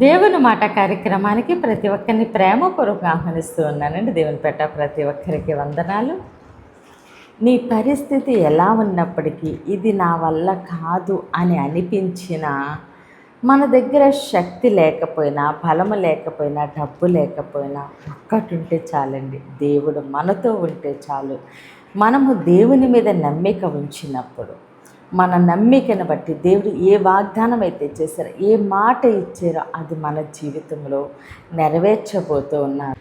దేవుని మాట కార్యక్రమానికి ప్రతి ఒక్కరిని ప్రేమపూర్వకంగా ఆహ్వానిస్తూ ఉన్నానండి. దేవుని పెట్ట ప్రతి ఒక్కరికి వందనాలు. నీ పరిస్థితి ఎలా ఉన్నప్పటికీ ఇది నా వల్ల కాదు అని అనిపించినా, మన దగ్గర శక్తి లేకపోయినా, బలము లేకపోయినా, డబ్బు లేకపోయినా ఒక్కటి ఉంటే చాలండి. దేవుడు మనతో ఉంటే చాలు. మనము దేవుని మీద నమ్మిక ఉంచినప్పుడు, మన నమ్మికను బట్టి దేవుడు ఏ వాగ్దానం అయితే చేశారో, ఏ మాట ఇచ్చారో అది మన జీవితంలో నెరవేర్చబోతూ ఉన్నారు.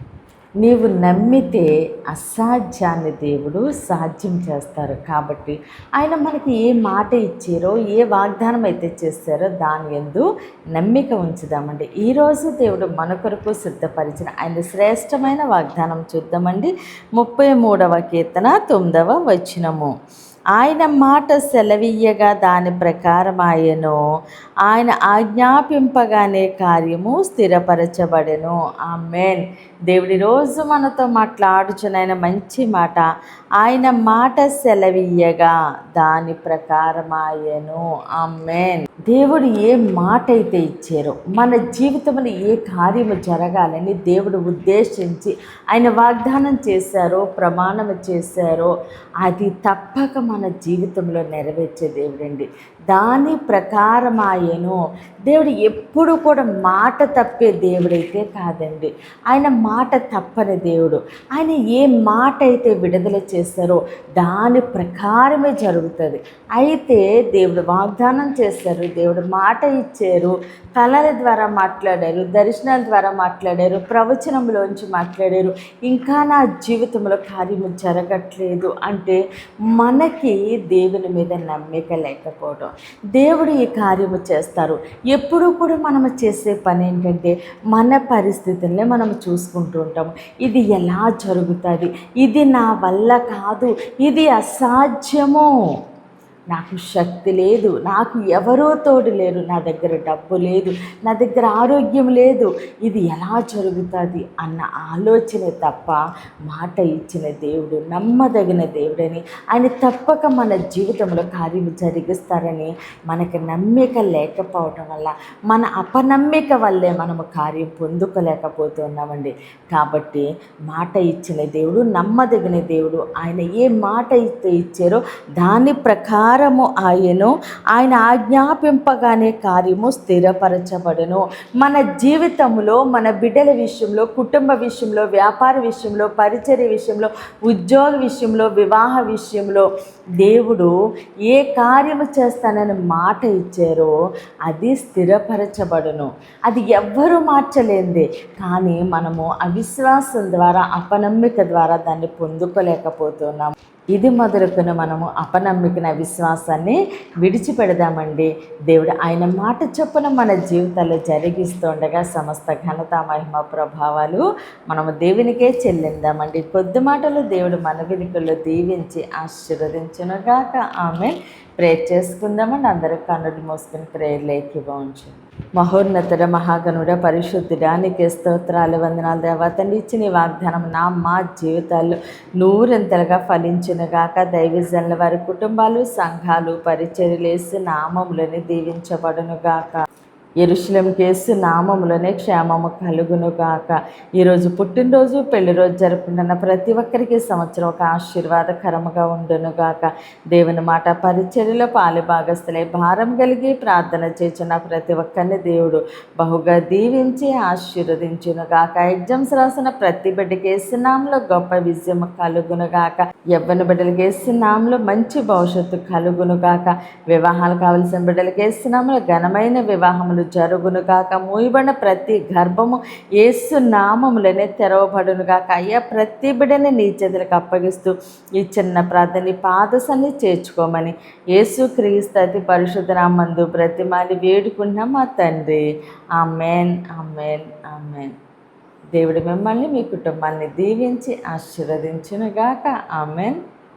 నీవు నమ్మితే అసాధ్యాన్ని దేవుడు సాధ్యం చేస్తారు. కాబట్టి ఆయన మనకి ఏ మాట ఇచ్చారో, ఏ వాగ్దానం అయితే చేశారో దాని యందు నమ్మిక ఉంచుదామండి. ఈరోజు దేవుడు మన కొరకు సిద్ధపరిచిన ఆయన శ్రేష్టమైన వాగ్దానం చూద్దామండి. 33వ కీర్తన 9వ వచనము. ఆయన మాట సెలవీయగా దాని ప్రకారం ఆయన ఆజ్ఞాపింపగానే కార్యము స్థిరపరచబడెను. ఆమేన్. దేవుడి రోజు మనతో మాట్లాడుచున్న మంచి మాట, ఆయన మాట సెలవీయగా దాని ప్రకారం ఆమేన్. దేవుడు ఏ మాట అయితే ఇచ్చారో, మన జీవితంలో ఏ కార్యము జరగాలని దేవుడు ఉద్దేశించి ఆయన వాగ్దానం చేశారో, ప్రమాణం చేశారో అది తప్పక మన జీవితంలో నెరవేర్చే దేవుడండి. దాని ప్రకారం దేవుడు ఎప్పుడు కూడా మాట తప్పే దేవుడైతే కాదండి. ఆయన మాట తప్పని దేవుడు. ఆయన ఏ మాట అయితే విడుదల చేశారో దాని ప్రకారమే జరుగుతుంది. అయితే దేవుడు వాగ్దానం చేశారు, దేవుడు మాట ఇచ్చారు, కళల ద్వారా మాట్లాడారు, దర్శనాల ద్వారా మాట్లాడారు, ప్రవచనంలోంచి మాట్లాడారు, ఇంకా నా జీవితంలో కార్యము జరగట్లేదు అంటే మనకి దేవుని మీద నమ్మిక లేకపోవడం. దేవుడు ఈ కార్యము చేస్తారు. ఎప్పుడూ కూడా మనము చేసే పని ఏంటంటే మన పరిస్థితుల్ని మనం చూసుకుంటూ ఉంటాము. ఇది ఎలా జరుగుతుంది, ఇది నా వల్ల కాదు, ఇది అసాధ్యము, నాకు శక్తి లేదు, నాకు ఎవరో తోడు లేరు, నా దగ్గర డబ్బు లేదు, నా దగ్గర ఆరోగ్యం లేదు, ఇది ఎలా జరుగుతుంది అన్న ఆలోచనే తప్ప మాట ఇచ్చిన దేవుడు నమ్మదగిన దేవుడని, ఆయన తప్పక మన జీవితంలో కార్యము జరిగిస్తారని మనకి నమ్మిక లేకపోవటం వల్ల, మన అపనమ్మిక వల్లే మనము కార్యం పొందుకోలేకపోతున్నామండి. కాబట్టి మాట ఇచ్చిన దేవుడు నమ్మదగిన దేవుడు. ఆయన ఏ మాట అయితే ఇచ్చారో దాని ప్రకారం ఆయన ఆజ్ఞాపింపగానే కార్యము స్థిరపరచబడను. మన జీవితంలో, మన బిడ్డల విషయంలో, కుటుంబ విషయంలో, వ్యాపార విషయంలో, పరిచర్య విషయంలో, ఉద్యోగ విషయంలో, వివాహ విషయంలో దేవుడు ఏ కార్యము చేస్తానని మాట ఇచ్చారో అది స్థిరపరచబడును. అది ఎవ్వరూ మార్చలేందే. కానీ మనము అవిశ్వాసం ద్వారా, అపనమ్మిక ద్వారా దాన్ని పొందుకోలేకపోతున్నాము. ఇది మొదలుకొని మనము అపనమ్మికన విశ్వాసాన్ని విడిచిపెడదామండి. దేవుడు ఆయన మాట చొప్పున మన జీవితాల్లో జరిగిస్తుండగా సమస్త ఘనత, మహిమ, ప్రభావాలు మనము దేవునికే చెల్లిందామండి. కొద్ది మాటలు దేవుడు మన వెనుకల్లో దీవించి ఆశీర్వదించునుగాక. ఆమేన్. ప్రేర్ చేసుకుందామండి. అందరూ కన్నులు మూసుకుని ప్రేయర్లో ఏకీభవించండి. మహోన్నతుడ, మహాగణుడ, పరిశుద్ధుడా, నీకే స్తోత్రాలు, వందనాలు దేవా. తండ్రి ఇచ్చిన వాగ్దానం మా జీవితాల్లో నూరంతలుగా ఫలించునుగాక. దైవజనుల వారి కుటుంబాలు, సంఘాలు, పరిచర్యలేసి నామములని దీవించబడునుగాక. యెరూషలేముకు యేసు నామములోనే క్షేమము కలుగునుగాక. ఈరోజు పుట్టినరోజు, పెళ్లి రోజు జరుపుకుంటున్న ప్రతి ఒక్కరికి సంవత్సరం ఒక ఆశీర్వాదకరముగా ఉండునుగాక. దేవుని మాట పరిచర్యలో పాలుభాగస్తులై భారం కలిగి ప్రార్థన చేస్తున్న ప్రతి ఒక్కరిని దేవుడు బహుగా దీవించి ఆశీర్వదించునుగాక. ఎగ్జామ్స్ రాసిన ప్రతి బిడ్డకి యేసు నామములో గొప్ప విజయం కలుగునుగాక. యవ్వన బిడ్డలకి యేసు నామములో మంచి భవిష్యత్తు కలుగునుగాక. వివాహాలు కావలసిన బిడ్డలకి యేసు నామములో ఘనమైన వివాహములు జరుగునుగాక. మూయబడిన ప్రతి గర్భము యేసు నామములోనే తెరవబడునుగాక. అయ్యా, ప్రతి బిడ్డని నీ చేతులకు అప్పగిస్తూ ఈ చిన్న ప్రార్థన పాదసన్ని చేర్చుకోమని యేసు క్రీస్తు అతి పరిశుద్ధ నామమునందు బ్రతిమాలి వేడుకున్నాం మా తండ్రి. ఆమేన్, ఆమేన్, ఆమేన్. దేవుడు మిమ్మల్ని, మీ కుటుంబాన్ని దీవించి ఆశీర్వదించునుగాక. ఆమేన్.